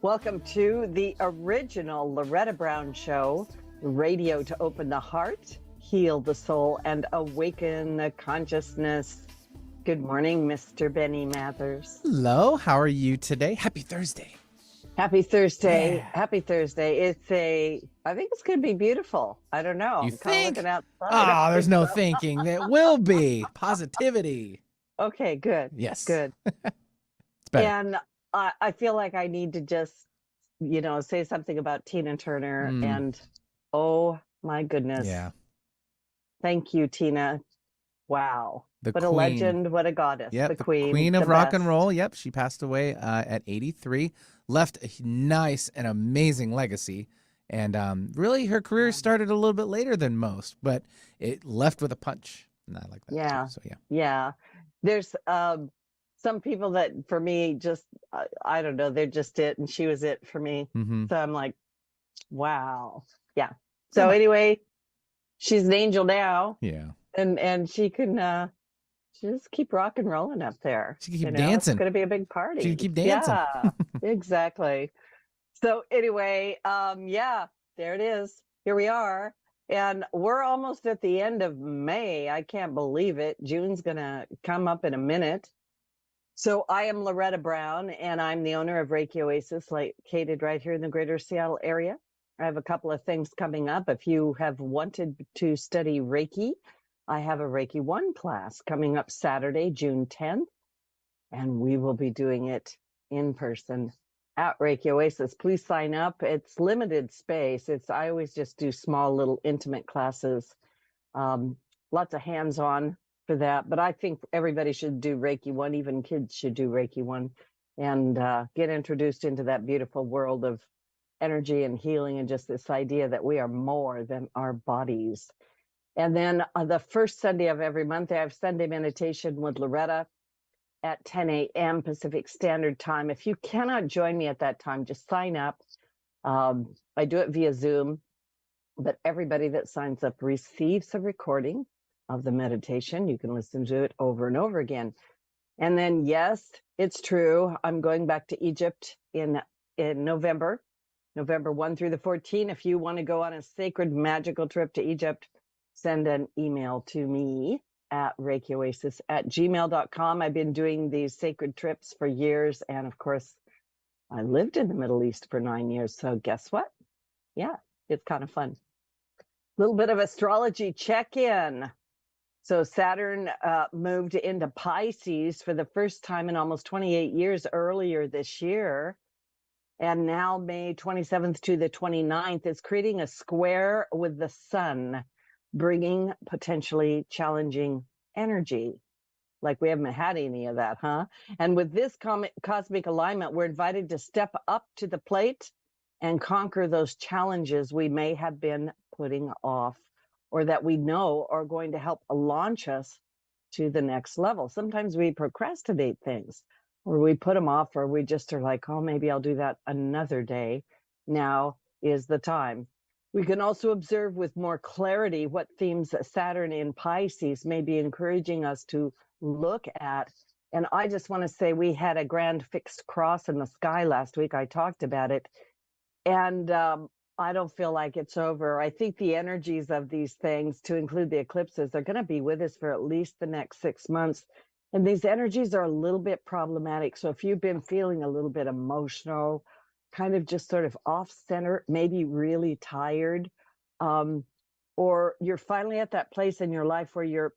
Welcome to the original Loretta Brown Show, radio to open the heart, heal the soul, and awaken the consciousness. Good morning, Mr. Benny Mathers. Hello, how are you today? Happy Thursday. Happy Thursday. Yeah. Happy Thursday. I think it's going to be beautiful. I don't know. You I'm kind of think? looking outside. Oh, there's no thinking. It will be. Positivity. Okay, good. Yes. Good. It's better. And I feel like I need to just, say something about Tina Turner. And oh my goodness. Yeah. Thank you, Tina. Wow. The What queen. a legend. What a goddess. Yep, the queen. of the rock best. and roll. Yep, she passed away at 83. Left a nice and amazing legacy. And really, her career started a little bit later than most, but it left with a punch. And I like that. Yeah. Too, so, yeah. Yeah. There's some people that, for me, just, I don't know, they're just it. And she was it for me. Mm-hmm. So I'm like, wow. Yeah. So anyway, she's an angel now. Yeah. And she can just keep rock and rolling up there. She can keep dancing. It's going to be a big party. She can keep dancing. Yeah, exactly. So anyway, yeah, there it is. Here we are. And we're almost at the end of May. I can't believe it. June's going to come up in a minute. So I am Loretta Brown, and I'm the owner of Reiki Oasis, located right here in the greater Seattle area. I have a couple of things coming up. If you have wanted to study Reiki, I have a Reiki 1 class coming up Saturday, June 10th, and we will be doing it in person at Reiki Oasis. Please sign up. It's limited space. I always just do small little intimate classes, lots of hands-on for that. But I think everybody should do Reiki 1. Even kids should do Reiki 1 and get introduced into that beautiful world of energy and healing, and just this idea that we are more than our bodies. And then the first Sunday of every month, I have Sunday meditation with Loretta at 10 a.m. Pacific Standard Time. If you cannot join me at that time, just sign up. I do it via Zoom, but everybody that signs up receives a recording of the meditation. You can listen to it over and over again. And then, yes, it's true, I'm going back to Egypt in November 1 through the 14th. If you want to go on a sacred, magical trip to Egypt, send an email to me at reikioasis@gmail.com. I've been doing these sacred trips for years. And of course, I lived in the Middle East for 9 years. So guess what? Yeah, it's kind of fun. A little bit of astrology check-in. So Saturn moved into Pisces for the first time in almost 28 years earlier this year. And now May 27th to the 29th is creating a square with the sun, bringing potentially challenging energy. Like we haven't had any of that, huh? And with this cosmic alignment, we're invited to step up to the plate and conquer those challenges we may have been putting off, or that we know are going to help launch us to the next level. Sometimes we procrastinate things, or we put them off, or we just are like, oh, maybe I'll do that another day. Now is the time. We can also observe with more clarity what themes Saturn in Pisces may be encouraging us to look at. And I just want to say we had a grand fixed cross in the sky last week. I talked about it. And I don't feel like it's over. I think the energies of these things, to include the eclipses, are going to be with us for at least the next 6 months. And these energies are a little bit problematic. So if you've been feeling a little bit emotional, kind of just sort of off center, maybe really tired, or you're finally at that place in your life where you're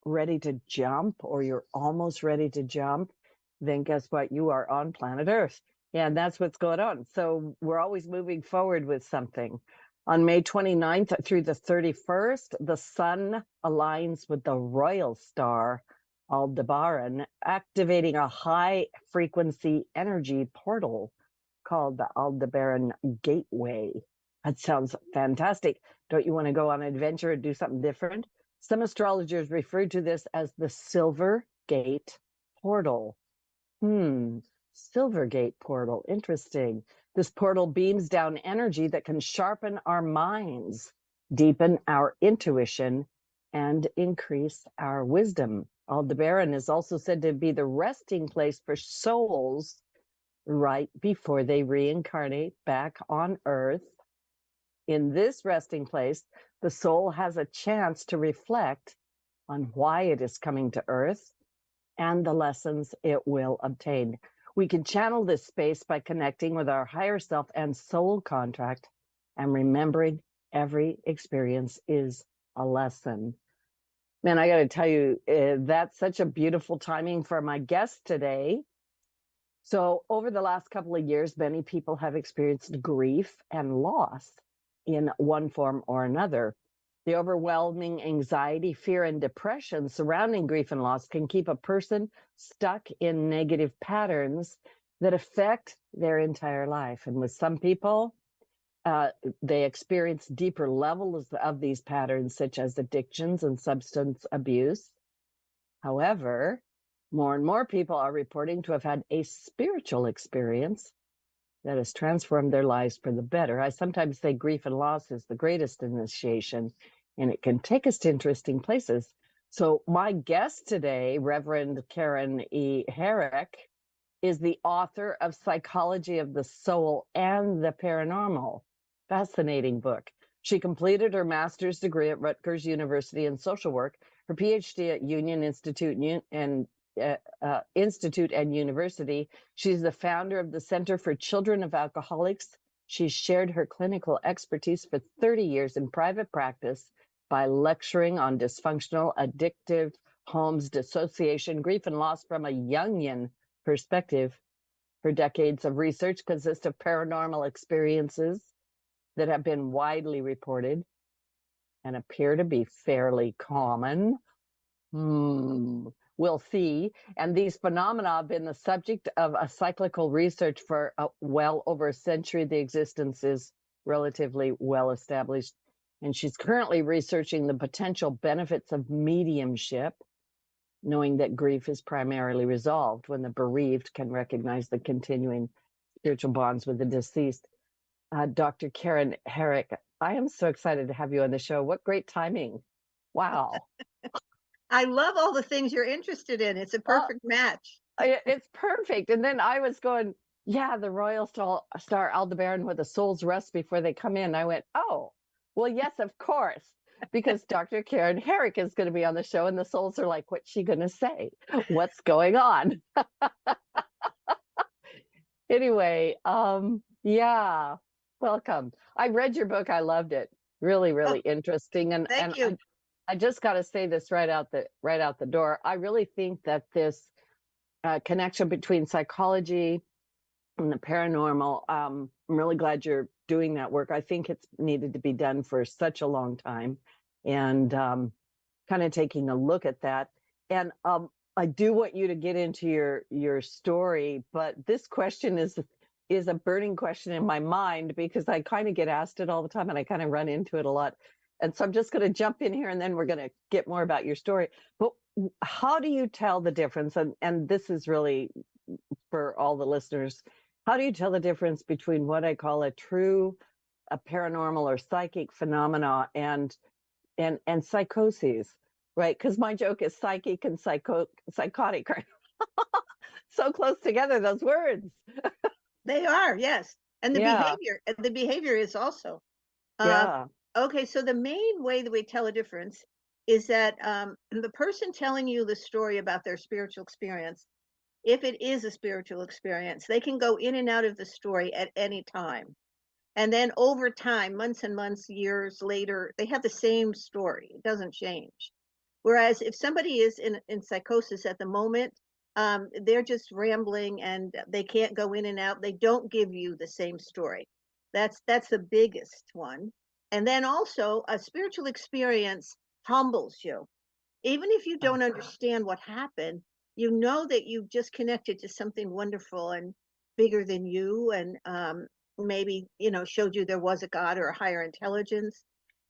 ready to jump, or you're almost ready to jump, then guess what? You are on planet Earth. And that's what's going on. So we're always moving forward with something. On May 29th through the 31st, the sun aligns with the royal star Aldebaran, activating a high frequency energy portal called the Aldebaran Gateway. That sounds fantastic. Don't you want to go on an adventure and do something different? Some astrologers refer to this as the Silver Gate Portal. Silver Gate Portal. Interesting. This portal beams down energy that can sharpen our minds, deepen our intuition, and increase our wisdom. Aldebaran is also said to be the resting place for souls right before they reincarnate back on Earth. In this resting place, the soul has a chance to reflect on why it is coming to Earth and the lessons it will obtain. We can channel this space by connecting with our higher self and soul contract and remembering every experience is a lesson. Man, I got to tell you, that's such a beautiful timing for my guest today. So, over the last couple of years, many people have experienced grief and loss in one form or another. The overwhelming anxiety, fear, and depression surrounding grief and loss can keep a person stuck in negative patterns that affect their entire life. And with some people, they experience deeper levels of these patterns, such as addictions and substance abuse. However, more and more people are reporting to have had a spiritual experience that has transformed their lives for the better. I sometimes say grief and loss is the greatest initiation, and it can take us to interesting places. So my guest today, Reverend Karen E. Herrick, is the author of Psychology of the Soul and the Paranormal. Fascinating book. She completed her master's degree at Rutgers University in social work, her PhD at Union Institute and University. She's the founder of the Center for Children of Alcoholics. She's shared her clinical expertise for 30 years in private practice by lecturing on dysfunctional, addictive homes, dissociation, grief, and loss from a Jungian perspective. Her decades of research consist of paranormal experiences that have been widely reported and appear to be fairly common. We'll see. And these phenomena have been the subject of a cyclical research for well over a century. The existence is relatively well established. And she's currently researching the potential benefits of mediumship, knowing that grief is primarily resolved when the bereaved can recognize the continuing spiritual bonds with the deceased. Dr. Karen Herrick, I am so excited to have you on the show. What great timing. Wow. I love all the things you're interested in. It's a perfect match. It's perfect. And then I was going, yeah, the Royal Star Aldebaran with a soul's rest before they come in. I went, oh, well, yes, of course, because Dr. Karen Herrick is going to be on the show, and the souls are like, what's she going to say? What's going on? Anyway, yeah, welcome. I read your book. I loved it. Really, really interesting. And Thank you. I just got to say this right out the door. I really think that this connection between psychology and the paranormal, I'm really glad you're doing that work. I think it's needed to be done for such a long time, and kind of taking a look at that. And I do want you to get into your story, but this question is a burning question in my mind because I kind of get asked it all the time and I kind of run into it a lot. And so I'm just going to jump in here and then we're going to get more about your story. But how do you tell the difference? And this is really for all the listeners. How do you tell the difference between what I call a paranormal or psychic phenomena and psychoses, right? Because my joke is psychic and psychotic, right? So close together, those words. They are, yes. And the behavior is also. Yeah. Okay, so the main way that we tell a difference is that the person telling you the story about their spiritual experience, if it is a spiritual experience, they can go in and out of the story at any time. And then over time, months and months, years later, they have the same story. It doesn't change. Whereas if somebody is in psychosis at the moment, they're just rambling and they can't go in and out. They don't give you the same story. That's the biggest one. And then also a spiritual experience humbles you. Even if you don't understand what happened, you know that you've just connected to something wonderful and bigger than you, and maybe, showed you there was a God or a higher intelligence.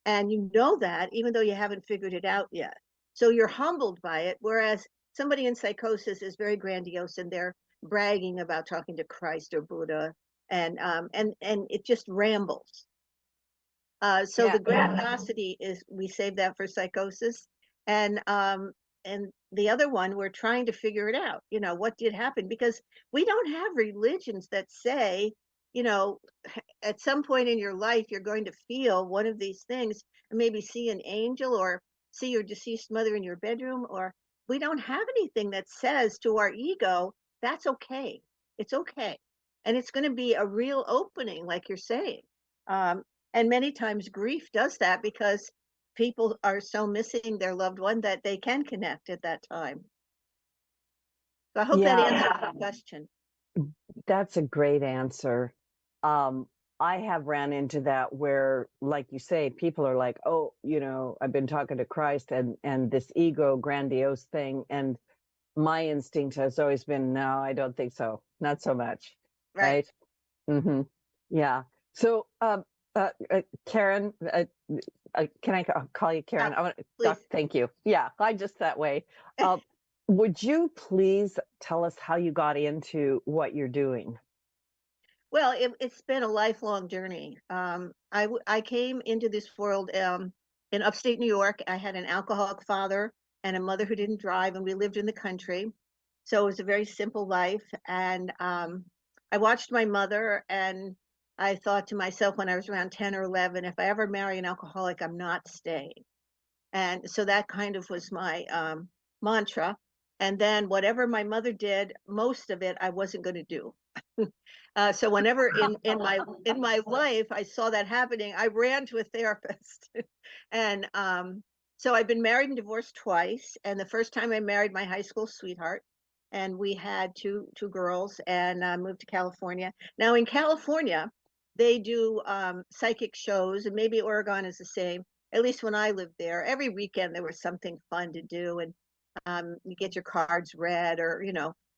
And you know that even though you haven't figured it out yet. So you're humbled by it. Whereas somebody in psychosis is very grandiose and they're bragging about talking to Christ or Buddha, and it just rambles. So the grandiosity is, we save that for psychosis. And and the other one, we're trying to figure it out, what did happen, because we don't have religions that say, you know at some point in your life you're going to feel one of these things, and maybe see an angel or see your deceased mother in your bedroom. Or we don't have anything that says to our ego, that's okay, it's okay. And it's going to be a real opening, like you're saying. um, and many times grief does that, because people are so missing their loved one that they can connect at that time. So I hope that Yeah, answers the question. that's a great answer. Um, I have ran into that where, like you say, people are like, "Oh, I've been talking to Christ and this ego grandiose thing," and my instinct has always been, "No, I don't think so. Not so much." Right. Right? Mm-hmm. Yeah. So, Karen, can I call you Karen? Oh, I want please. thank you. Yeah, I just that way. Uh, would you please tell us how you got into what you're doing? Well, it's been a lifelong journey. I came into this world in upstate New York. I had an alcoholic father and a mother who didn't drive, and we lived in the country. So it was a very simple life. And I watched my mother, and I thought to myself when I was around 10 or 11, if I ever marry an alcoholic, I'm not staying. And so that kind of was my mantra. And then whatever my mother did, most of it I wasn't going to do. So whenever in my life I saw that happening, I ran to a therapist. And so I've been married and divorced twice. And the first time I married my high school sweetheart, and we had two girls, and moved to California. Now in California, they do psychic shows, and maybe Oregon is the same. At least when I lived there, every weekend there was something fun to do, and you get your cards read, or.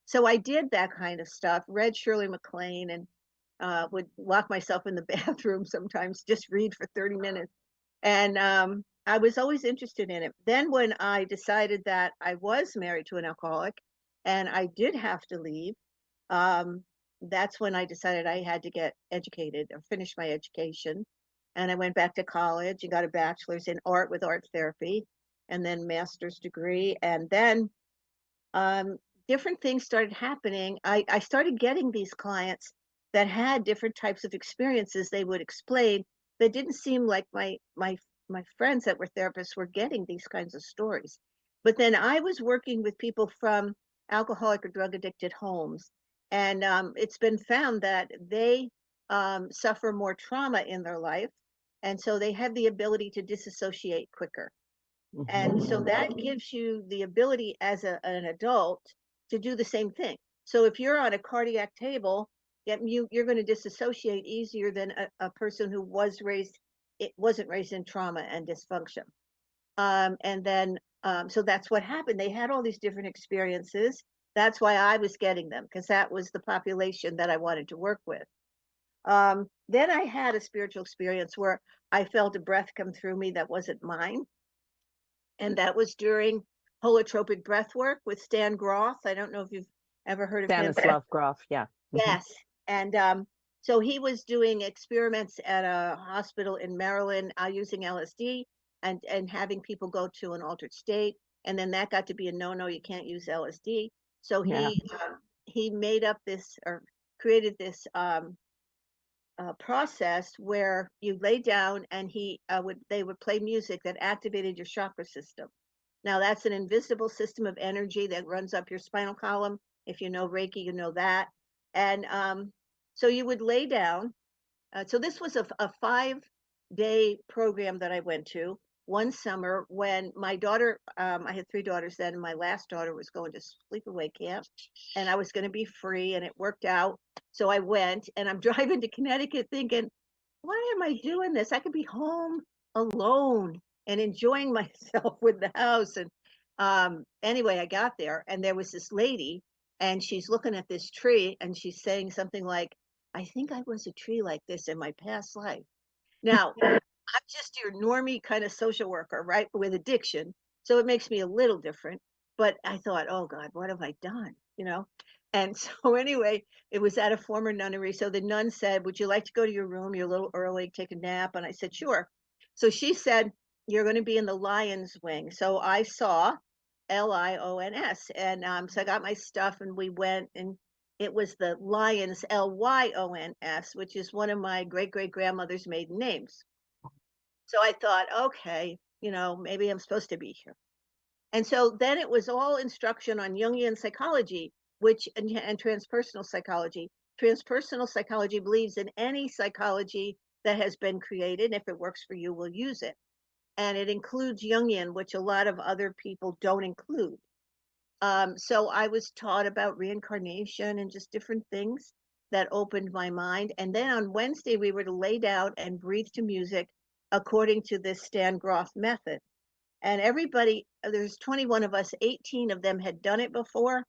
So I did that kind of stuff, read Shirley MacLaine, and would lock myself in the bathroom sometimes, just read for 30 minutes. And I was always interested in it. Then when I decided that I was married to an alcoholic and I did have to leave, um, that's when I decided I had to get educated or finish my education. And I went back to college and got a bachelor's in art with art therapy, and then master's degree. And then um, different things started happening. I started getting these clients that had different types of experiences they would explain, that didn't seem like my friends that were therapists were getting these kinds of stories. But then I was working with people from alcoholic or drug addicted homes, and it's been found that they suffer more trauma in their life, and so they have the ability to disassociate quicker. And so that gives you the ability as an adult to do the same thing. So if you're on a cardiac table, you're going to disassociate easier than a person who wasn't raised in trauma and dysfunction. And then, so that's what happened. They had all these different experiences. That's why I was getting them, because that was the population that I wanted to work with. Then I had a spiritual experience where I felt a breath come through me that wasn't mine, and that was during holotropic breath work with Stan Groth. I don't know if you've ever heard of him. Stanislav Grof, yeah. Yes. And so he was doing experiments at a hospital in Maryland using LSD, and having people go to an altered state. And then that got to be a no-no. You can't use LSD. So Yeah. he made up this, or created this process where you lay down, and they would play music that activated your chakra system. Now that's an invisible system of energy that runs up your spinal column. If you know Reiki, you know that. And so you would lay down. So this was a 5-day program that I went to one summer when my daughter, I had 3 daughters then, and my last daughter was going to sleepaway camp, and I was going to be free, and it worked out. So I went, and I'm driving to Connecticut thinking, why am I doing this? I could be home alone and enjoying myself with the house. And anyway, I got there, and there was this lady, and she's looking at this tree, and she's saying something like, I think I was a tree like this in my past life. Now, I'm just your normie kind of social worker, right? With addiction. So it makes me a little different. But I thought, oh God, what have I done? And so anyway, it was at a former nunnery. So the nun said, would you like to go to your room? You're a little early, take a nap. And I said, sure. So she said, you're going to be in the lion's wing. So I saw Lions. And so I got my stuff and we went, and it was the Lions, Lyons, which is one of my great-great-grandmother's maiden names. So I thought, okay, maybe I'm supposed to be here. And so then it was all instruction on Jungian psychology, and transpersonal psychology. Transpersonal psychology believes in any psychology that has been created. If it works for you, we'll use it. And it includes Jungian, which a lot of other people don't include. So I was taught about reincarnation and just different things that opened my mind. And then on Wednesday, we were to lay down and breathe to music according to this Stan Grof method. And everybody, there's 21 of us, 18 of them had done it before.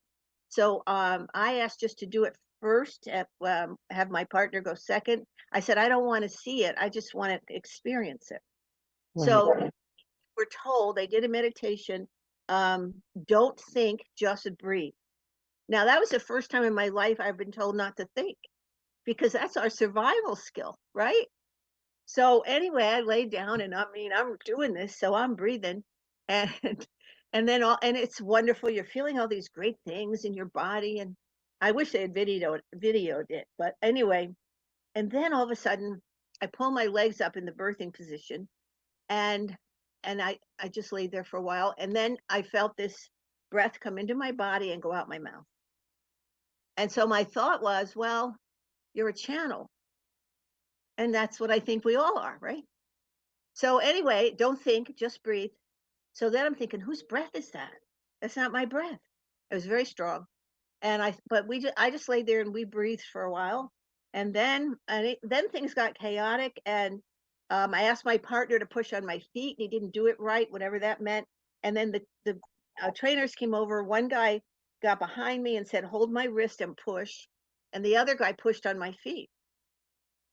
So I asked just to do it first, have my partner go second. I said, I don't want to see it. I just want to experience it. Right. So we're told, they did a meditation, don't think, just breathe. Now, that was the first time in my life I've been told not to think, because that's our survival skill, right? So anyway, I laid down, and I'm doing this, so I'm breathing, and then it's wonderful. You're feeling all these great things in your body, and I wish they had videoed it, but anyway. And then all of a sudden, I pull my legs up in the birthing position, and I just laid there for a while, and then I felt this breath come into my body and go out my mouth. And so my thought was, well, you're a channel. And that's what I think we all are, right? So anyway, don't think, just breathe. So then I'm thinking, whose breath is that? That's not my breath. It was very strong. And I just laid there and we breathed for a while. And then things got chaotic. And I asked my partner to push on my feet, and he didn't do it right, whatever that meant. And then the trainers came over. One guy got behind me and said, hold my wrist and push. And the other guy pushed on my feet.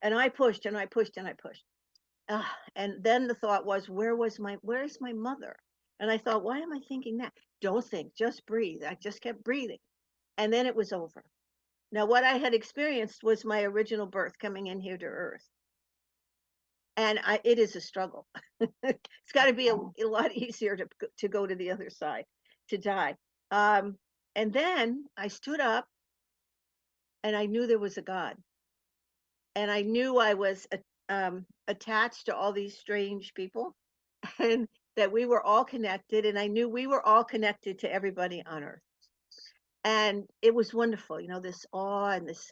And I pushed and I pushed and I pushed. And then the thought was, where's my mother? And I thought, why am I thinking that? Don't think, just breathe. I just kept breathing. And then it was over. Now, what I had experienced was my original birth, coming in here to Earth. And it is a struggle. It's got to be a lot easier to go to the other side, to die. And then I stood up, and I knew there was a God. And I knew I was attached to all these strange people, and that we were all connected. And I knew we were all connected to everybody on Earth. And it was wonderful, this awe and this,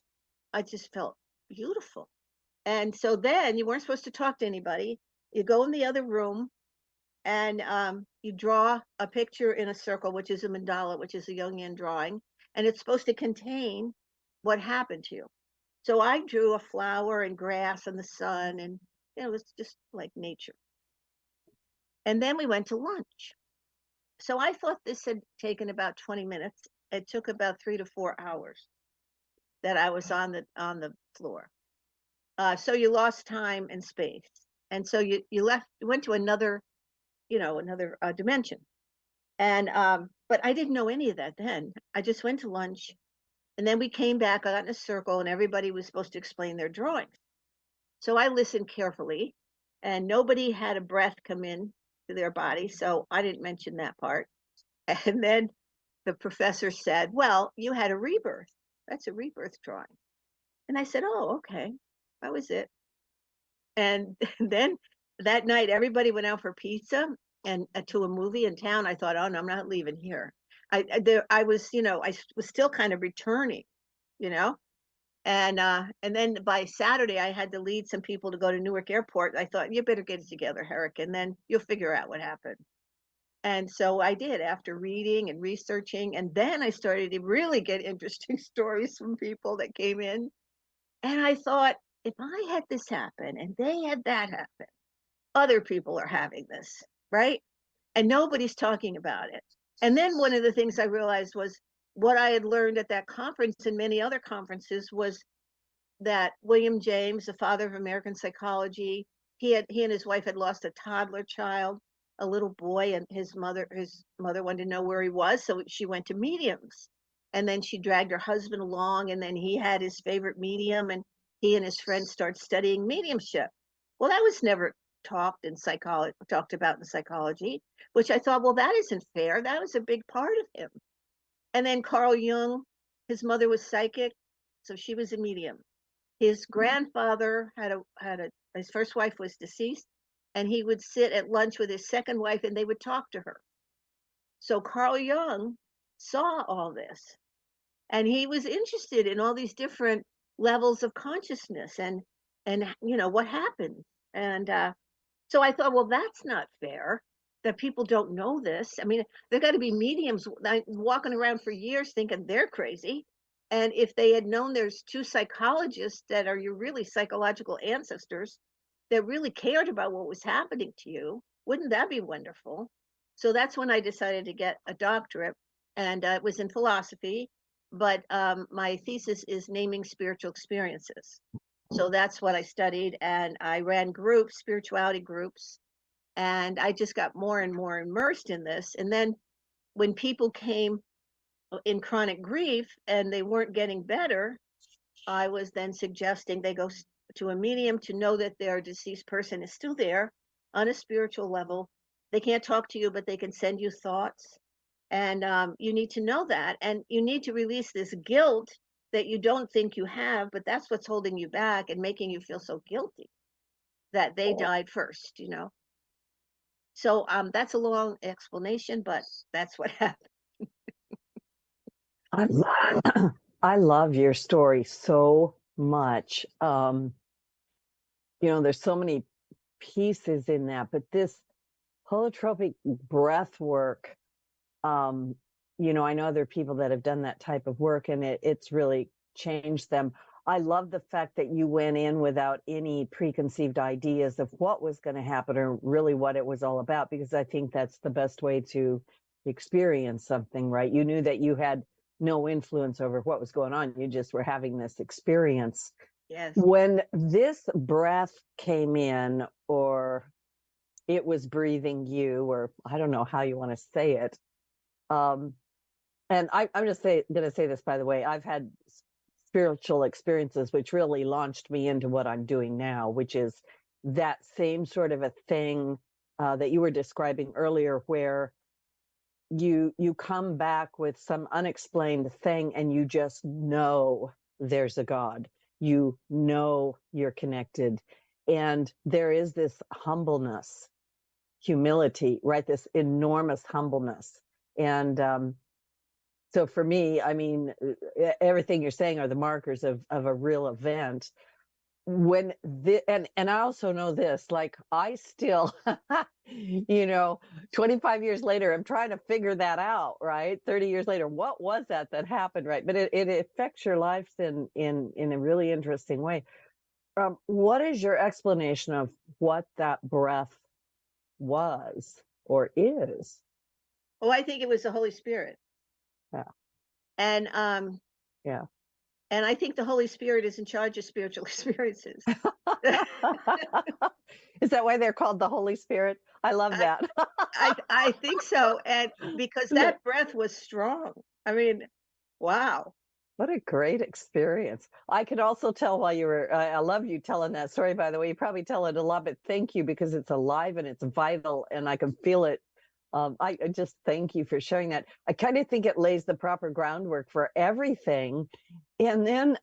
I just felt beautiful. And so then you weren't supposed to talk to anybody. You go in the other room, and you draw a picture in a circle, which is a mandala, which is a Jungian drawing. And it's supposed to contain what happened to you. So I drew a flower and grass and the sun, and it was just like nature. And then we went to lunch. So I thought this had taken about 20 minutes. It took about 3 to 4 hours that I was on the floor. So you lost time and space. And so you went to another dimension. And but I didn't know any of that then. I just went to lunch. And then we came back, I got in a circle, and everybody was supposed to explain their drawings. So I listened carefully, and nobody had a breath come in to their body, so I didn't mention that part. And then the professor said, well, you had a rebirth. That's a rebirth drawing. And I said, oh, okay, that was it. And then that night, everybody went out for pizza and to a movie in town. I thought, oh, no, I'm not leaving here. I was still kind of returning, and then by Saturday I had to lead some people to go to Newark Airport. I thought, you better get it together, Herrick, and then you'll figure out what happened. And so I did, after reading and researching, and then I started to really get interesting stories from people that came in. And I thought, if I had this happen and they had that happen, other people are having this, right? And nobody's talking about it. And then one of the things I realized was what I had learned at that conference and many other conferences was that William James, the father of American psychology, he and his wife had lost a toddler child, a little boy, and his mother wanted to know where he was, so she went to mediums. And then she dragged her husband along, and then he had his favorite medium, and he and his friends started studying mediumship. Well, that was never talked about in psychology, which I thought, well, that isn't fair. That was a big part of him. And then Carl Jung, his mother was psychic, so she was a medium. His grandfather his first wife was deceased, and he would sit at lunch with his second wife and they would talk to her. So Carl Jung saw all this, and he was interested in all these different levels of consciousness and what happened. And so I thought, well, that's not fair that people don't know this. I mean, there got to be mediums walking around for years thinking they're crazy. And if they had known there's two psychologists that are your really psychological ancestors that really cared about what was happening to you, wouldn't that be wonderful? So that's when I decided to get a doctorate, and it was in philosophy, but my thesis is naming spiritual experiences. So that's what I studied, and I ran groups, spirituality groups, and I just got more and more immersed in this. And then when people came in chronic grief and they weren't getting better, I was then suggesting they go to a medium to know that their deceased person is still there on a spiritual level. They can't talk to you, but they can send you thoughts. And you need to know that. And you need to release this guilt that you don't think you have, but that's what's holding you back and making you feel so guilty that they died first, So that's a long explanation, but that's what happened. I love your story so much. There's so many pieces in that, but this holotropic breath work, I know other people that have done that type of work, and it's really changed them. I love the fact that you went in without any preconceived ideas of what was going to happen or really what it was all about, because I think that's the best way to experience something, right? You knew that you had no influence over what was going on. You just were having this experience. Yes. When this breath came in, or it was breathing you, or I don't know how you want to say it. And I'm just going to say this, by the way, I've had spiritual experiences which really launched me into what I'm doing now, which is that same sort of a thing that you were describing earlier, where you come back with some unexplained thing and you just know there's a God. You know you're connected. And there is this humbleness, humility, right? This enormous humbleness. And so for me, I mean, everything you're saying are the markers of a real event. And I also know this, like, I still, 25 years later, I'm trying to figure that out, right? 30 years later, what was that happened, right? But it affects your lives in a really interesting way. What is your explanation of what that breath was or is? Oh, I think it was the Holy Spirit. Yeah. And yeah. And I think the Holy Spirit is in charge of spiritual experiences. Is that why they're called the Holy Spirit? I love that. I think so. And because that breath was strong. I mean, wow. What a great experience. I could also tell while you were, I love you telling that story, by the way. You probably tell it a lot, but thank you, because it's alive and it's vital and I can feel it. I just thank you for sharing that. I kind of think it lays the proper groundwork for everything. And then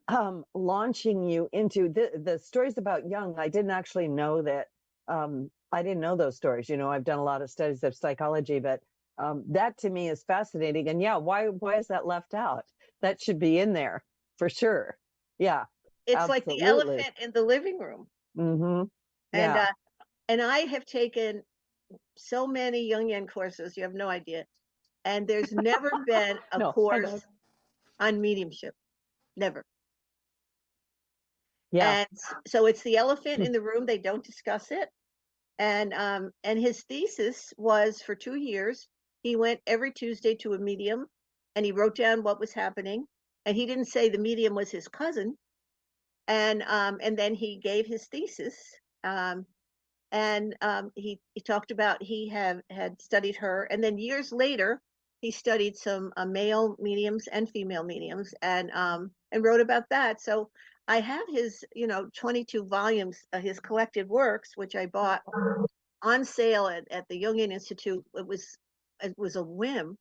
launching you into the stories about Jung. I didn't actually know that. I didn't know those stories. I've done a lot of studies of psychology, but that to me is fascinating. And yeah, why is that left out? That should be in there for sure. Yeah. It's absolutely. like the elephant in the living room. Mm-hmm. Yeah. And I have taken so many Jungian courses, you have no idea. And there's never been a course on mediumship. Never. Yeah. And so it's the elephant in the room. They don't discuss it. And his thesis was, for 2 years, he went every Tuesday to a medium and he wrote down what was happening. And he didn't say the medium was his cousin. And then he gave his thesis. He talked about he had studied her, and then years later he studied some male mediums and female mediums, and wrote about that. So I have his, 22 volumes, his collected works, which I bought on sale at the Jungian Institute. It was a whim,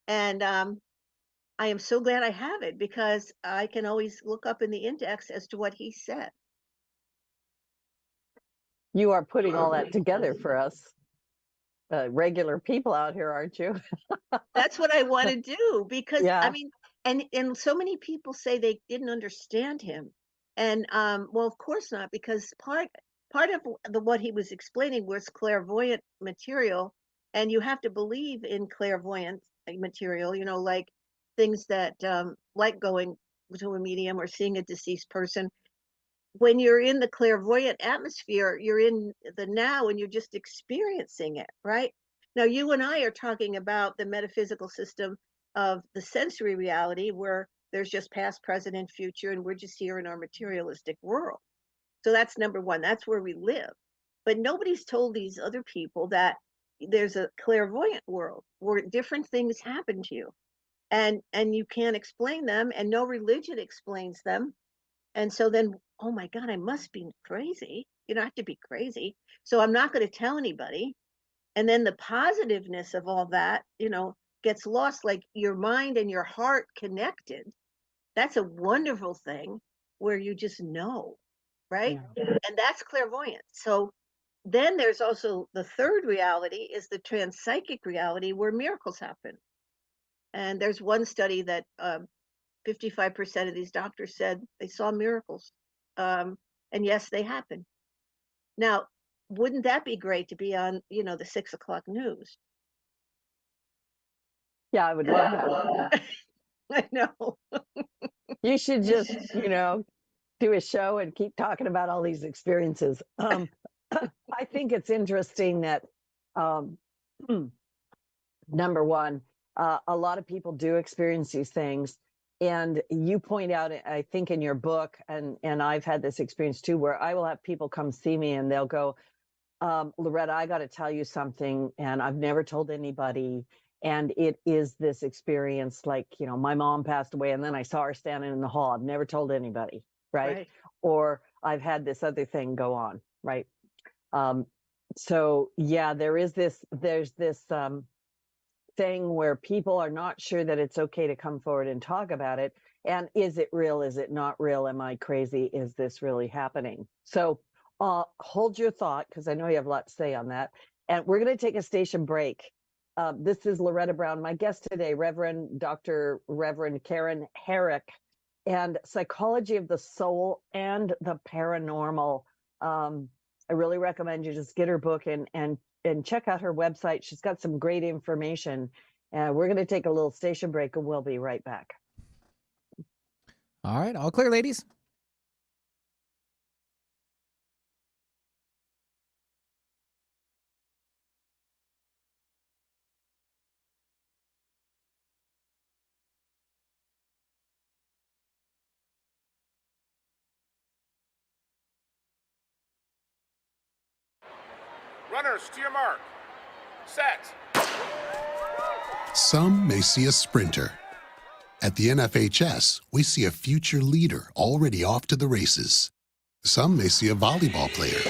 and I am so glad I have it because I can always look up in the index as to what he said. You are putting all that together for us regular people out here, aren't you? That's what I want to do because I Yeah. mean, and so many people say they didn't understand him, and well, of course not, because part of what he was explaining was clairvoyant material, and you have to believe in clairvoyant material, like things that like going to a medium or seeing a deceased person. When you're in the clairvoyant atmosphere, you're in the now and you're just experiencing it, right? Now, you and I are talking about the metaphysical system of the sensory reality where there's just past, present, and future, and we're just here in our materialistic world. So that's number one. That's where we live. But nobody's told these other people that there's a clairvoyant world where different things happen to you, and you can't explain them, and no religion explains them. And so then, oh my God, I must be crazy. You don't have to be crazy. So I'm not going to tell anybody. And then the positiveness of all that, gets lost, like your mind and your heart connected. That's a wonderful thing where you just know, right? Yeah. And that's clairvoyance. So then there's also the third reality is the transpsychic reality where miracles happen. And there's one study that 55% of these doctors said they saw miracles. And yes, they happen. Now, wouldn't that be great to be on, the 6 o'clock news? Yeah, I would love that. I know. You should just, do a show and keep talking about all these experiences. I think it's interesting that, number one, a lot of people do experience these things. And you point out, I think in your book, and I've had this experience too, where I will have people come see me and they'll go, Loretta, I got to tell you something, and I've never told anybody. And it is this experience, like, my mom passed away and then I saw her standing in the hall. I've never told anybody, right? Or I've had this other thing go on, right? So yeah, there's this thing where people are not sure that it's okay to come forward and talk about it. And is it real? Is it not real? Am I crazy? Is this really happening? So hold your thought, because I know you have a lot to say on that. And we're going to take a station break. This is Loretta Brown. My guest today, Dr. Reverend Karen Herrick, and psychology of the soul and the paranormal. I really recommend you just get her book and check out her website. She's got some great information. We're going to take a little station break and we'll be right back. All right, all clear, ladies. Runners, to your mark. Set. Some may see a sprinter. At the NFHS, we see a future leader already off to the races. Some may see a volleyball player. Good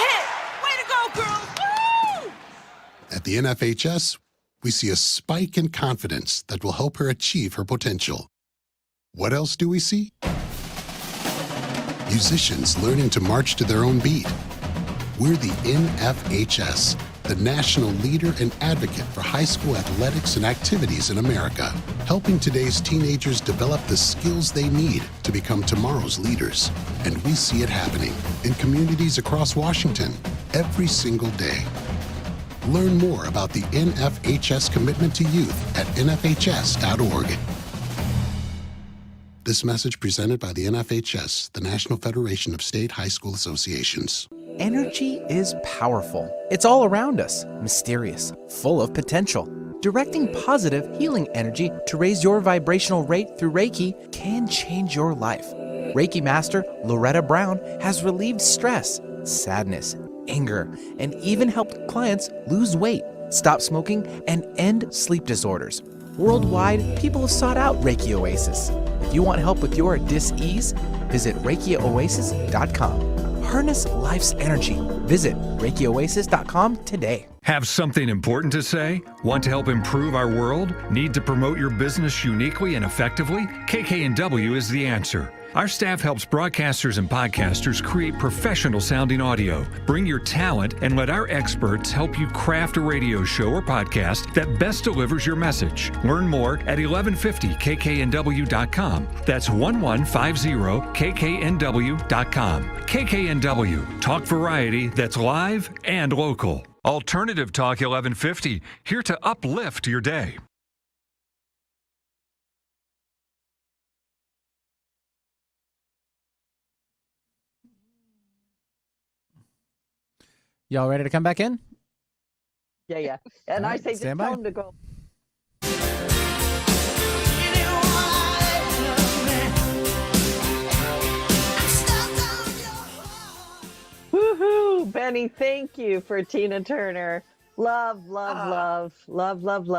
hit! Way to go, girls! Woo! At the NFHS, we see a spike in confidence that will help her achieve her potential. What else do we see? Musicians learning to march to their own beat. We're the NFHS, the national leader and advocate for high school athletics and activities in America, helping today's teenagers develop the skills they need to become tomorrow's leaders. And we see it happening in communities across Washington every single day. Learn more about the NFHS commitment to youth at nfhs.org. This message presented by the NFHS, the National Federation of State High School Associations. Energy is powerful. It's all around us, mysterious, full of potential. Directing positive, healing energy to raise your vibrational rate through Reiki can change your life. Reiki Master Loretta Brown has relieved stress, sadness, anger, and even helped clients lose weight, stop smoking, and end sleep disorders. Worldwide, people have sought out Reiki Oasis. If you want help with your dis-ease, visit ReikiOasis.com. Harness life's energy. Visit ReikiOasis.com today. Have something important to say? Want to help improve our world? Need to promote your business uniquely and effectively? KKNW is the answer. Our staff helps broadcasters and podcasters create professional sounding audio. Bring your talent and let our experts help you craft a radio show or podcast that best delivers your message. Learn more at 1150kknw.com. That's 1150kknw.com. KKNW, talk variety that's live and local. Alternative Talk 1150, here to uplift your day. Y'all ready to come back in? Yeah. And All I right, say just stand tell by. them to go. Woohoo! Benny, thank you for Tina Turner. Love.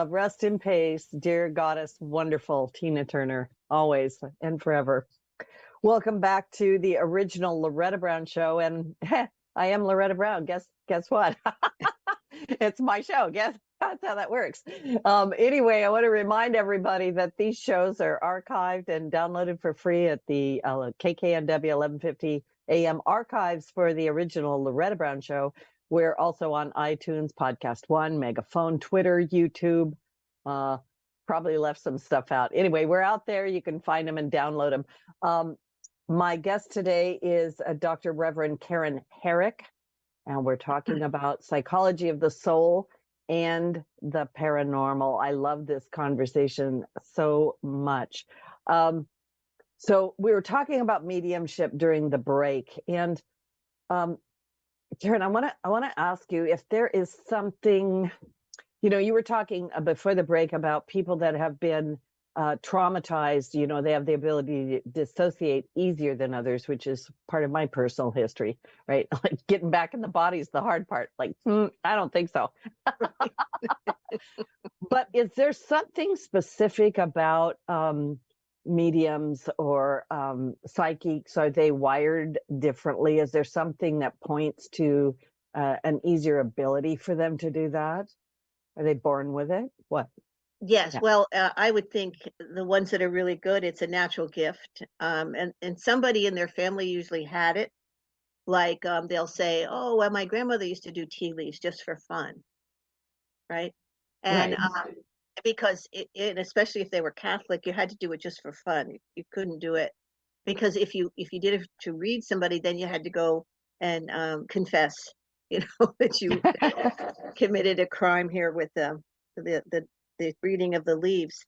Rest in peace, dear goddess, wonderful Tina Turner, always and forever. Welcome back to the original Loretta Brown show. And I am Loretta Brown. Guess what? It's my show. Guess that's how that works. Anyway, I want to remind everybody that these shows are archived and downloaded for free at the KKNW 1150 AM archives for the original Loretta Brown show. We're also on iTunes, Podcast One, Megaphone, Twitter, YouTube. Probably left some stuff out. Anyway, we're out there. You can find them and download them. My guest today is Dr. Reverend Karen Herrick, and we're talking about psychology of the soul and the paranormal. I love this conversation so much. So we were talking about mediumship during the break, and Karen, I want to ask you if there is something, you were talking before the break about people that have been traumatized, they have the ability to dissociate easier than others, which is part of my personal history, right? Like getting back in the body is the hard part. Like, I don't think so. But is there something specific about mediums or psychics? Are they wired differently? Is there something that points to an easier ability for them to do that? Are they born with it? What? Yes, Yeah. well, I would think the ones that are really good, it's a natural gift. And somebody in their family usually had it. Like they'll say, oh, well, my grandmother used to do tea leaves just for fun, right? And Right. because and especially if they were Catholic, you had to do it just for fun. You couldn't do it because if you did it to read somebody, then you had to go and confess, that you committed a crime here with the reading of the leaves.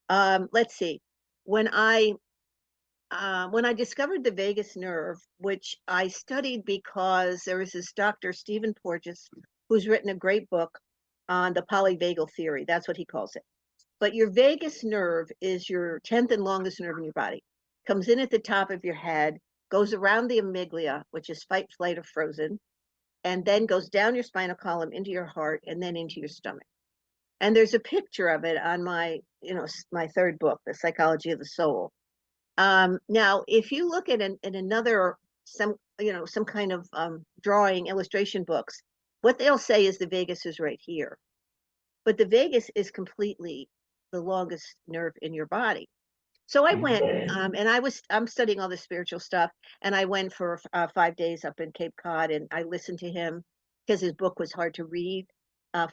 Let's see. When I discovered the vagus nerve, which I studied because there was this Dr. Stephen Porges, who's written a great book on the polyvagal theory. That's what he calls it. But your vagus nerve is your 10th and longest nerve in your body. Comes in at the top of your head, goes around the amygdala, which is fight, flight, or frozen, and then goes down your spinal column into your heart and then into your stomach. And there's a picture of it on my, my third book, The Psychology of the Soul. Now, if you look at in another, some kind of drawing illustration books, what they'll say is the vagus is right here. But the vagus is completely the longest nerve in your body. So I went, and I'm studying all the spiritual stuff, and I went for 5 days up in Cape Cod, and I listened to him because his book was hard to read.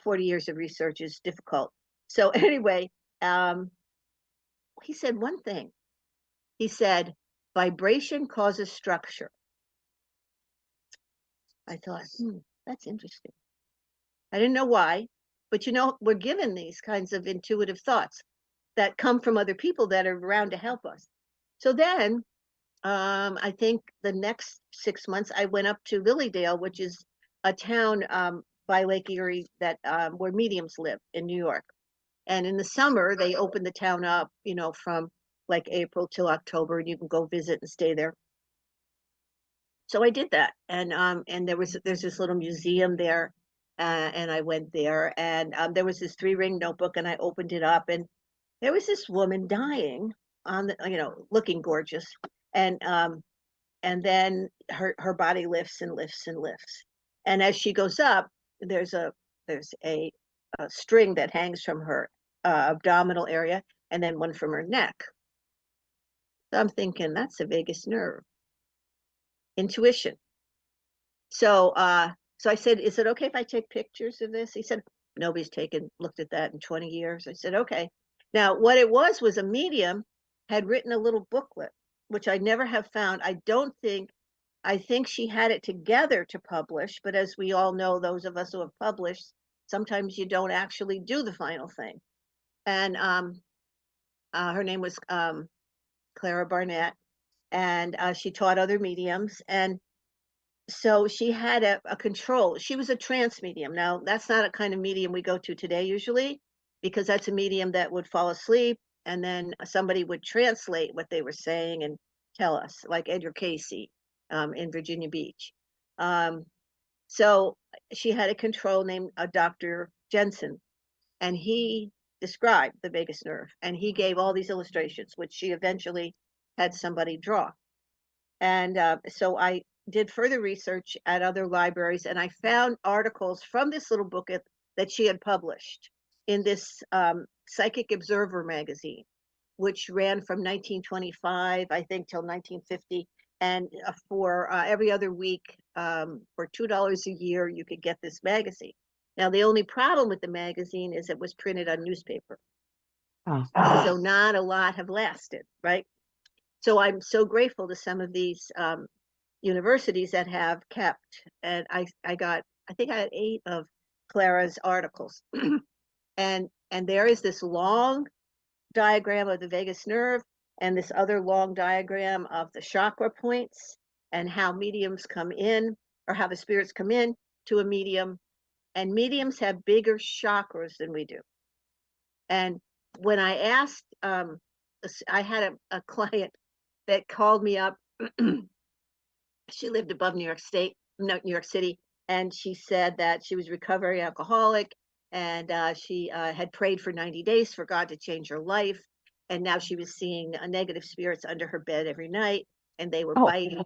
40 years of research is difficult. So anyway, he said one thing. He said, vibration causes structure. I thought, that's interesting. I didn't know why, but we're given these kinds of intuitive thoughts that come from other people that are around to help us. So then, I think the next 6 months, I went up to Lilydale, which is a town by Lake Erie that where mediums live in New York. And in the summer, they open the town up, from like April till October, and you can go visit and stay there. So I did that, and there's this little museum there, and I went there, and there was this 3-ring notebook, and I opened it up, and there was this woman dying on the, looking gorgeous. And then her body lifts and lifts and lifts. And as she goes up, there's a string that hangs from her abdominal area, and then one from her neck. So I'm thinking that's the vagus nerve. Intuition. So so I said, is it okay if I take pictures of this? He said, nobody's looked at that in 20 years. I said, okay. Now, what it was a medium had written a little booklet, which I never have found. I think she had it together to publish, but as we all know, those of us who have published, sometimes you don't actually do the final thing. And her name was Clara Barnett, and she taught other mediums. And so she had a control. She was a trance medium. Now, that's not a kind of medium we go to today usually, because that's a medium that would fall asleep and then somebody would translate what they were saying and tell us, like Edgar Casey in Virginia Beach. So she had a control named Dr. Jensen, and he described the vagus nerve, and he gave all these illustrations, which she eventually had somebody draw. And so I did further research at other libraries, and I found articles from this little booklet that she had published in this Psychic Observer magazine, which ran from 1925, I think, till 1950. And for every other week, for $2 a year, you could get this magazine. Now, the only problem with the magazine is it was printed on newspaper. So not a lot have lasted, right? So I'm so grateful to some of these universities that have kept, and I think I had 8 of Clara's articles. and there is this long diagram of the vagus nerve and this other long diagram of the chakra points and how mediums come in, or how the spirits come in to a medium. And mediums have bigger chakras than we do. And when I asked, I had a client that called me up. She lived above New York City, and she said that she was a recovering alcoholic, and she had prayed for 90 days for God to change her life, and now she was seeing negative spirits under her bed every night, and they were biting, doing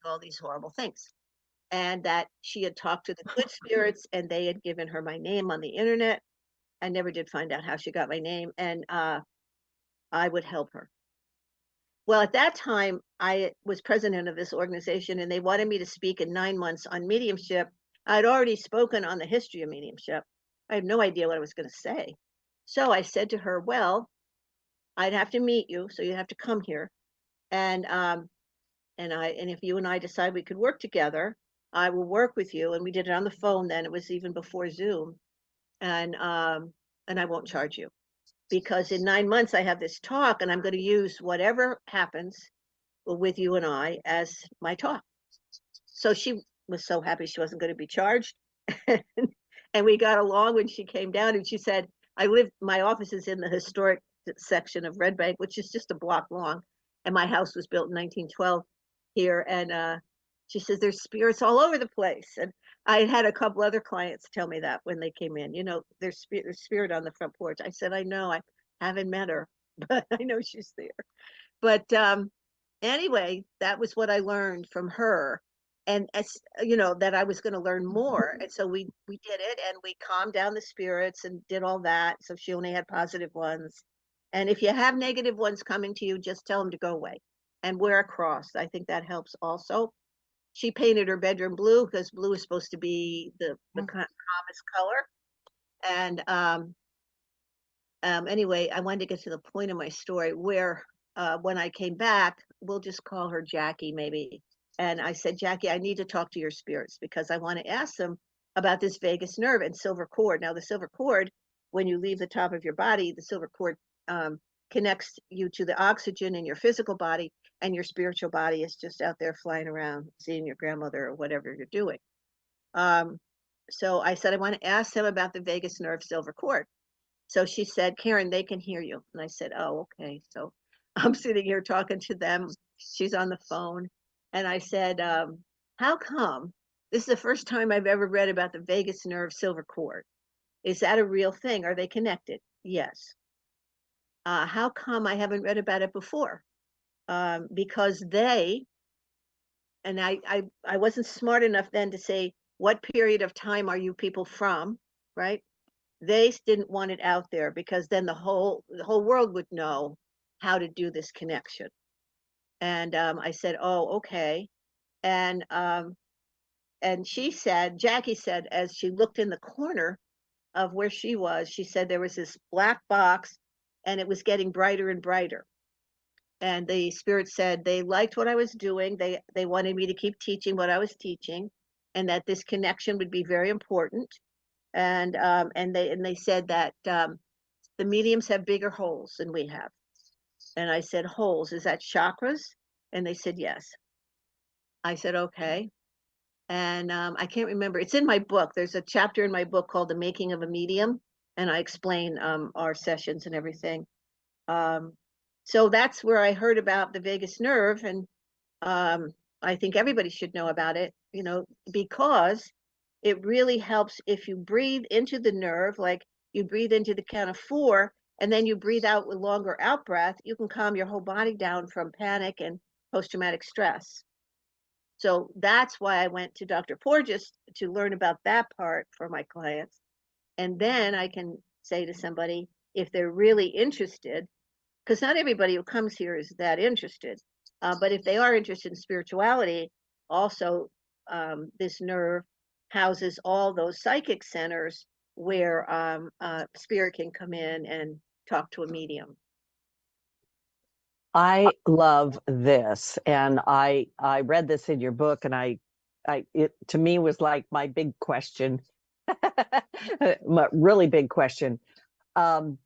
all these horrible things, and that she had talked to the good spirits, and they had given her my name on the internet. I never did find out how she got my name, and I would help her. Well, at that time, I was president of this organization, and they wanted me to speak in 9 months on mediumship. I'd already spoken on the history of mediumship. I had no idea what I was going to say. So I said to her, well, I'd have to meet you, so you'd have to come here. And if you and I decide we could work together, I will work with you. And we did it on the phone then. It was even before Zoom. And I won't charge you, because in 9 months I have this talk, and I'm going to use whatever happens with you and I as my talk. So she was so happy she wasn't going to be charged. And we got along when she came down, and she said, my office is in the historic section of Red Bank, which is just a block long. And my house was built in 1912 here. And she says, there's spirits all over the place. And I had a couple other clients tell me that when they came in, there's spirit on the front porch. I said, I know, I haven't met her, but I know she's there. But anyway, that was what I learned from her. And as that I was going to learn more. And so we did it, and we calmed down the spirits and did all that. So she only had positive ones. And if you have negative ones coming to you, just tell them to go away and wear a cross. I think that helps also. She painted her bedroom blue, because blue is supposed to be the calmest color. And anyway, I wanted to get to the point of my story where when I came back, we'll just call her Jackie maybe. And I said, Jackie, I need to talk to your spirits, because I want to ask them about this vagus nerve and silver cord. Now, the silver cord, when you leave the top of your body, the silver cord connects you to the oxygen in your physical body, and your spiritual body is just out there flying around, seeing your grandmother or whatever you're doing. So I said, I want to ask them about the vagus nerve silver cord. So she said, Karen, they can hear you. And I said, oh, okay. So I'm sitting here talking to them. She's on the phone. And I said, how come? This is the first time I've ever read about the vagus nerve silver cord. Is that a real thing? Are they connected? Yes. how come I haven't read about it before? Because and I wasn't smart enough then to say, what period of time are you people from, right? They didn't want it out there because then the whole world would know how to do this connection. And I said, oh, okay. And she said, Jackie said, as she looked in the corner of where she was, she said there was this black box and it was getting brighter and brighter. And the spirit said they liked what I was doing. They wanted me to keep teaching what I was teaching, and that this connection would be very important. And they said that the mediums have bigger holes than we have. And I said, holes, is that chakras? And they said yes. I said, okay. And I can't remember. It's in my book. There's a chapter in my book called The Making of a Medium, and I explain our sessions and everything. So that's where I heard about the vagus nerve, and I think everybody should know about it, because it really helps if you breathe into the nerve, like you breathe into the count of 4, and then you breathe out with longer out breath, you can calm your whole body down from panic and post-traumatic stress. So that's why I went to Dr. Porges to learn about that part for my clients. And then I can say to somebody, if they're really interested, because not everybody who comes here is that interested, but if they are interested in spirituality, also this nerve houses all those psychic centers where spirit can come in and talk to a medium. I love this, and I read this in your book, and it to me was like my big question, my really big question. I've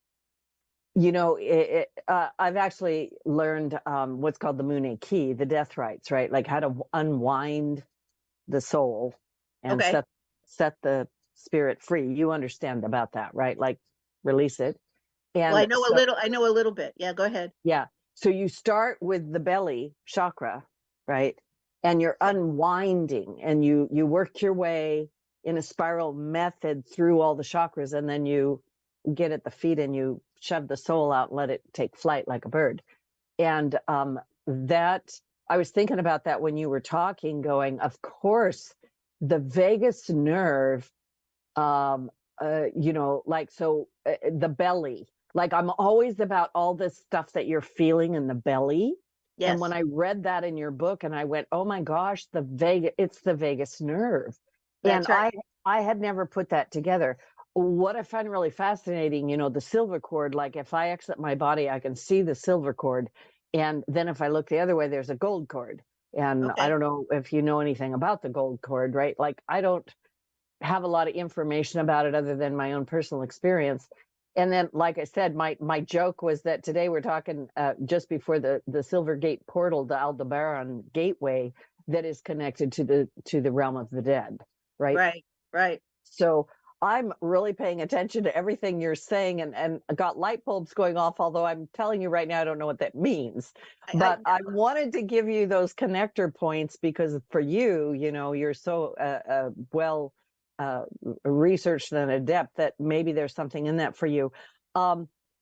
actually learned what's called the Moon key, the death rites, right? Like how to unwind the soul and Okay. set the spirit free. You understand about that, right? Like release it. And Well, I know a little bit. Yeah, go ahead. Yeah. So you start with the belly chakra, right? And you're unwinding, and you work your way in a spiral method through all the chakras, and then you get at the feet and you shove the soul out and let it take flight like a bird. And that I was thinking about that when you were talking, going, of course, the vagus nerve, the belly. Like I'm always about all this stuff that you're feeling in the belly. Yes. And when I read that in your book, and I went, oh my gosh, it's the vagus nerve. That's and right. I had never put that together. What I find really fascinating, the silver cord, like if I exit my body, I can see the silver cord. And then if I look the other way, there's a gold cord. And Okay. I don't know if you know anything about the gold cord, right? Like I don't have a lot of information about it other than my own personal experience. And then, like I said, my joke was that today we're talking just before the Silver Gate portal, the Aldebaran gateway that is connected to the realm of the dead, right? Right. So I'm really paying attention to everything you're saying, and got light bulbs going off, although I'm telling you right now, I don't know what that means. But I wanted to give you those connector points because for you, you're so well researched and adept that maybe there's something in that for you.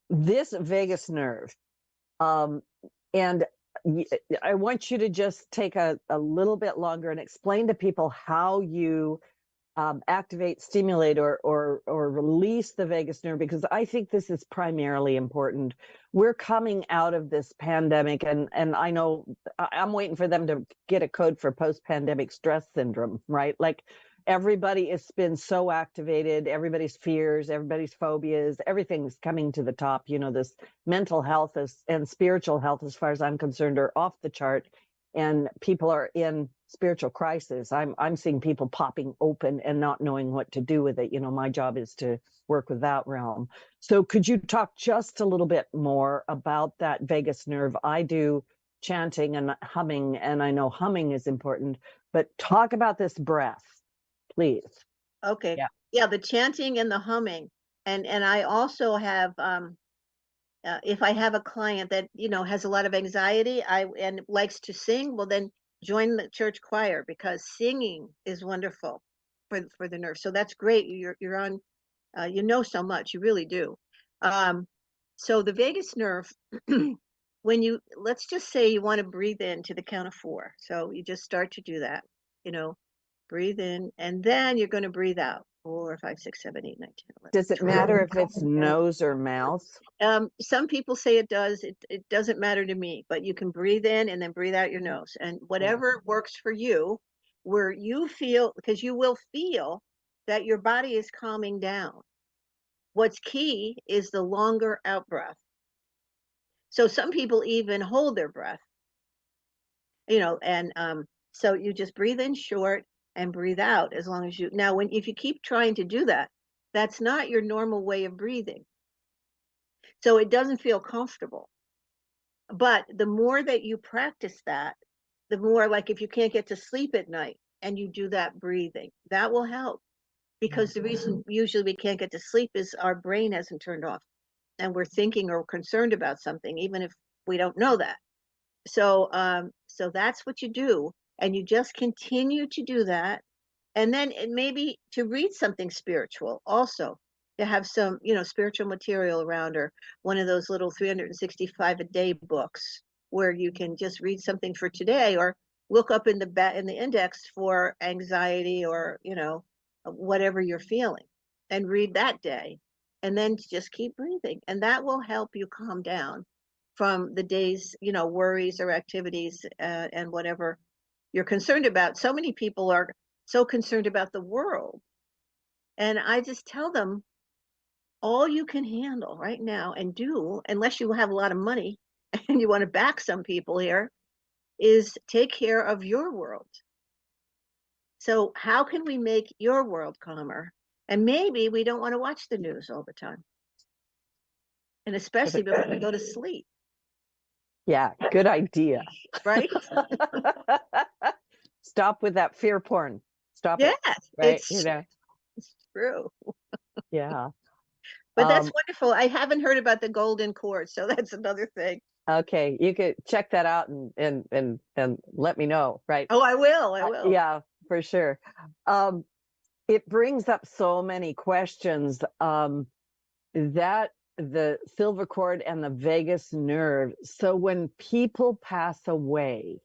This vagus nerve, and I want you to just take a little bit longer and explain to people how you activate, stimulate, or release the vagus nerve, because I think this is primarily important. We're coming out of this pandemic, and I know I'm waiting for them to get a code for post-pandemic stress syndrome, right? Like everybody has been so activated, everybody's fears, everybody's phobias, everything's coming to the top. This mental health and spiritual health, as far as I'm concerned, are off the chart, and people are in spiritual crisis. I'm seeing people popping open and not knowing what to do with it. My job is to work with that realm. So could you talk just a little bit more about that vagus nerve? I do chanting and humming, and I know humming is important, but talk about this breath, please. Okay. Yeah, the chanting and the humming. And I also have if I have a client that has a lot of anxiety and likes to sing, well then join the church choir, because singing is wonderful for the nerve. So that's great. You're on so much, you really do. So the vagus nerve, when you, let's just say you want to breathe in to the count of 4. So you just start to do that, breathe in, and then you're going to breathe out. 4, 5, 6, 7, 8, 9, 10, 11. Does it matter if it's nose or mouth? Some people say it does. It doesn't matter to me, but you can breathe in and then breathe out your nose, and whatever works for you, where you feel, because you will feel that your body is calming down. What's key is the longer out breath. So some people even hold their breath, and so you just breathe in short and breathe out as long as you, now if you keep trying to do that, that's not your normal way of breathing. So it doesn't feel comfortable. But the more that you practice that, the more, like if you can't get to sleep at night and you do that breathing, that will help. Because the reason usually we can't get to sleep is our brain hasn't turned off and we're thinking or concerned about something, even if we don't know that. So so that's what you do, and you just continue to do that. And then maybe to read something spiritual also, to have some spiritual material around, or one of those little 365 a day books where you can just read something for today, or look up in the index for anxiety, or whatever you're feeling, and read that day, and then just keep breathing, and that will help you calm down from the day's worries or activities, and whatever you're concerned about. So many people are so concerned about the world, and I just tell them, all you can handle right now and do, unless you have a lot of money and you want to back some people here, is take care of your world. So how can we make your world calmer? And maybe we don't want to watch the news all the time, and especially before we go to sleep. Yeah, good idea. Right? Stop with that fear porn. Stop Yes, it. Right? it's true. Yeah. But that's wonderful. I haven't heard about the golden cord, so that's another thing. Okay, you could check that out and let me know, right? Oh, I will. Yeah, for sure. It brings up so many questions, that the silver cord and the vagus nerve. So when people pass away,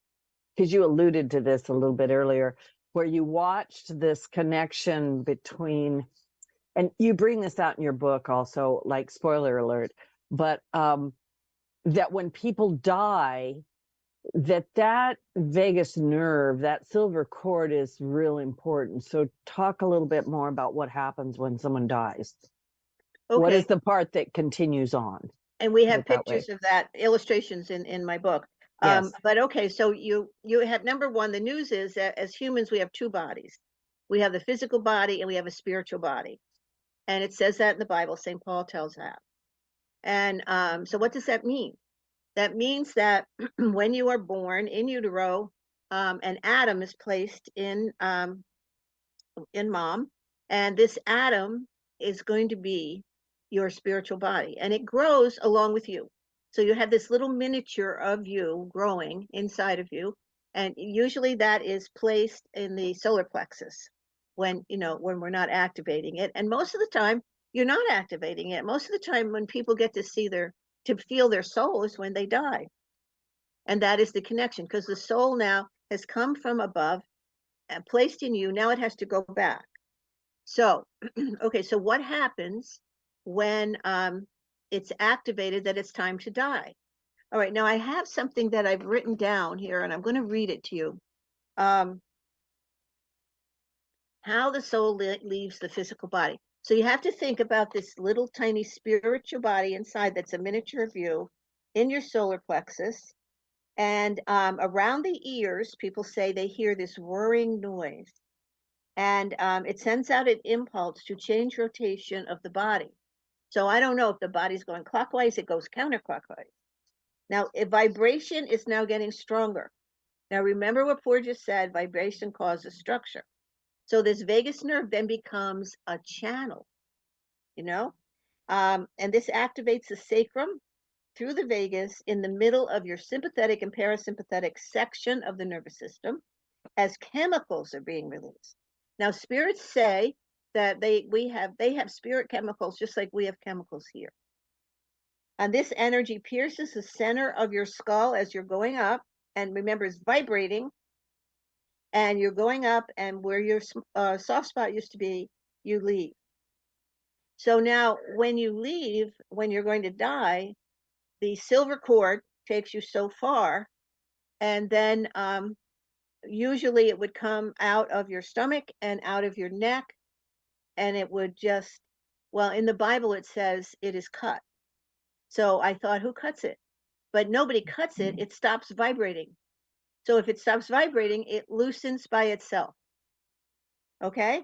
because you alluded to this a little bit earlier, where you watched this connection between, and you bring this out in your book also, like spoiler alert, but that when people die, that vagus nerve, that silver cord is really important. So talk a little bit more about what happens when someone dies. Okay. What is the part that continues on? And we have pictures of that, illustrations in my book. Yes. But okay, so you have, number one, the news is that as humans, we have 2 bodies. We have the physical body and we have a spiritual body. And it says that in the Bible, St. Paul tells that. And so what does that mean? That means that when you are born in utero, an atom is placed in mom, and this atom is going to be your spiritual body, and it grows along with you. So you have this little miniature of you growing inside of you, and usually that is placed in the solar plexus when we're not activating it. And most of the time you're not activating it. Most of the time when people get to feel their soul is when they die. And that is the connection, because the soul now has come from above and placed in you. Now it has to go back. So, okay, so what happens when it's activated that it's time to die? All right, now I have something that I've written down here, and I'm going to read it to you. How the soul leaves the physical body. So you have to think about this little tiny spiritual body inside that's a miniature of you in your solar plexus. And around the ears, people say they hear this whirring noise. And it sends out an impulse to change rotation of the body. So I don't know if the body's going clockwise, it goes counterclockwise. Now, vibration is now getting stronger. Now, remember what Poor just said, vibration causes structure. So this vagus nerve then becomes a channel, and this activates the sacrum through the vagus in the middle of your sympathetic and parasympathetic section of the nervous system as chemicals are being released. Now, spirits say that they have spirit chemicals just like we have chemicals here. And this energy pierces the center of your skull as you're going up. And remember, it's vibrating. And you're going up, and where your soft spot used to be, you leave. So now when you leave, when you're going to die, the silver cord takes you so far, and then usually it would come out of your stomach and out of your neck, and it would just, well, in the Bible it says it is cut. So I thought, who cuts it? But nobody cuts it. It stops vibrating. So if it stops vibrating, it loosens by itself. Okay?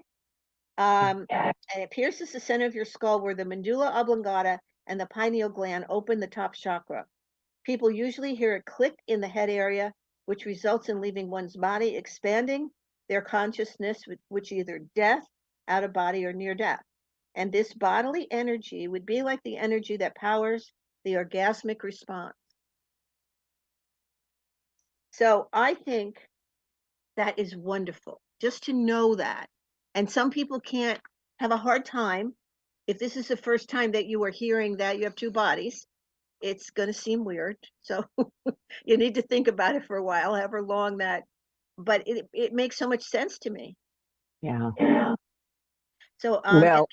And it pierces the center of your skull where the medulla oblongata and the pineal gland open the top chakra. People usually hear a click in the head area, which results in leaving one's body, expanding their consciousness, which either death, out of body, or near death. And this bodily energy would be like the energy that powers the orgasmic response. So I think that is wonderful, just to know that. And some people can't have a hard time. If this is the first time that you are hearing that you have two bodies, it's going to seem weird. So you need to think about it for a while, however long that, but it makes so much sense to me. Yeah. So Well,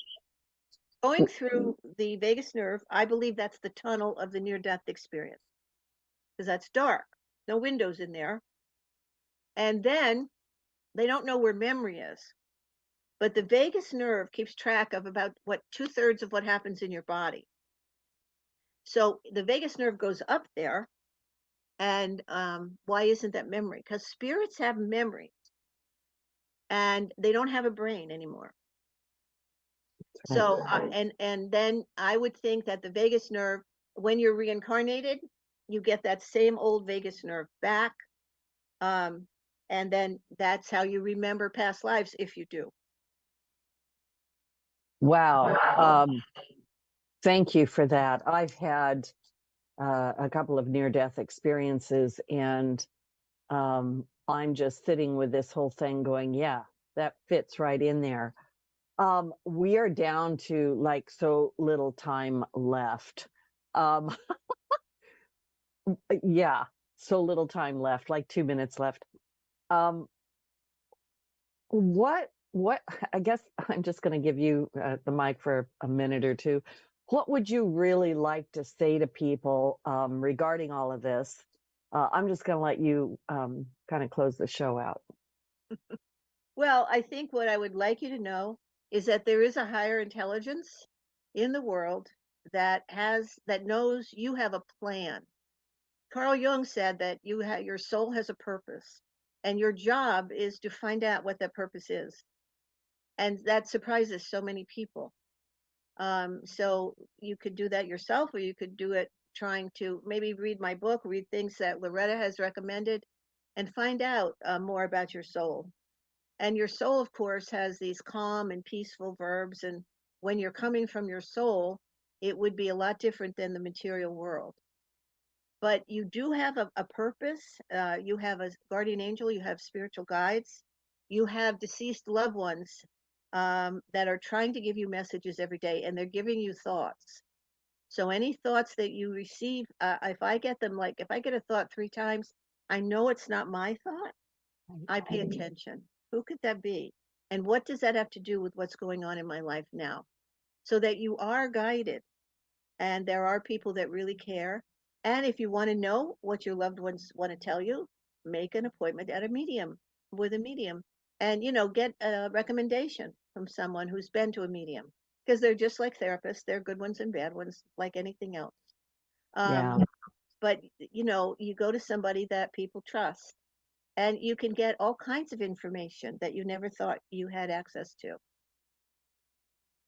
going through the vagus nerve, I believe that's the tunnel of the near-death experience, because that's dark, no windows in there. And then they don't know where memory is. But the vagus nerve keeps track of about 2/3 of what happens in your body. So the vagus nerve goes up there. And why isn't that memory? Because spirits have memory, and they don't have a brain anymore. So and then I would think that the vagus nerve, when you're reincarnated, you get that same old vagus nerve back. And then that's how you remember past lives, if you do. wow. Thank you for that. I've had a couple of near-death experiences, and I'm just sitting with this whole thing going, yeah, that fits right in there. We are down to like so little time left. Yeah, so little time left, like 2 minutes left. What I guess I'm just going to give you the mic for a minute or two. What would you really like to say to people regarding all of this? I'm just going to let you kind of close the show out. Well, I think what I would like you to know is that there is a higher intelligence in the world that knows you have a plan. Carl Jung said that your soul has a purpose, and your job is to find out what that purpose is. And that surprises so many people. So you could do that yourself, or you could do it trying to maybe read my book, read things that Loretta has recommended, and find out more about your soul. And your soul, of course, has these calm and peaceful verbs. And when you're coming from your soul, it would be a lot different than the material world. But you do have a purpose. You have a guardian angel. You have spiritual guides. You have deceased loved ones that are trying to give you messages every day, and they're giving you thoughts. So any thoughts that you receive, if I get them, like if I get a thought 3 times, I know it's not my thought. I pay attention. Who could that be? And what does that have to do with what's going on in my life now? So that you are guided, and there are people that really care. And if you want to know what your loved ones want to tell you, make an appointment at with a medium, and get a recommendation from someone who's been to a medium, because they're just like therapists. They're good ones and bad ones, like anything else. Yeah. But you go to somebody that people trust, and you can get all kinds of information that you never thought you had access to.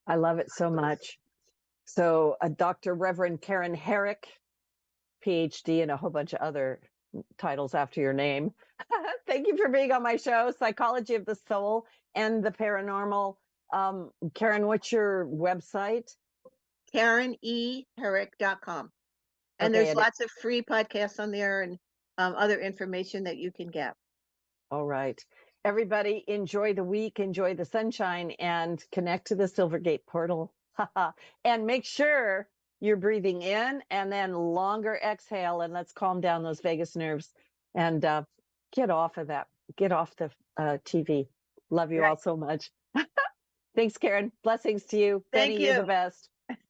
I love it so much. So Dr. Reverend Karen Herrick, PhD, and a whole bunch of other titles after your name. Thank you for being on my show, Psychology of the Soul and the Paranormal. Karen, what's your website? KarenEHerrick.com. And Okay, there's lots of free podcasts on there, and other information that you can get. All right. Everybody, enjoy the week, enjoy the sunshine, and connect to the Silvergate portal. And make sure you're breathing in and then longer exhale, and let's calm down those vagus nerves and get off of that. Get off the TV. Love you all so much. Thanks, Karen. Blessings to you. Thank Benny, you're the you. best.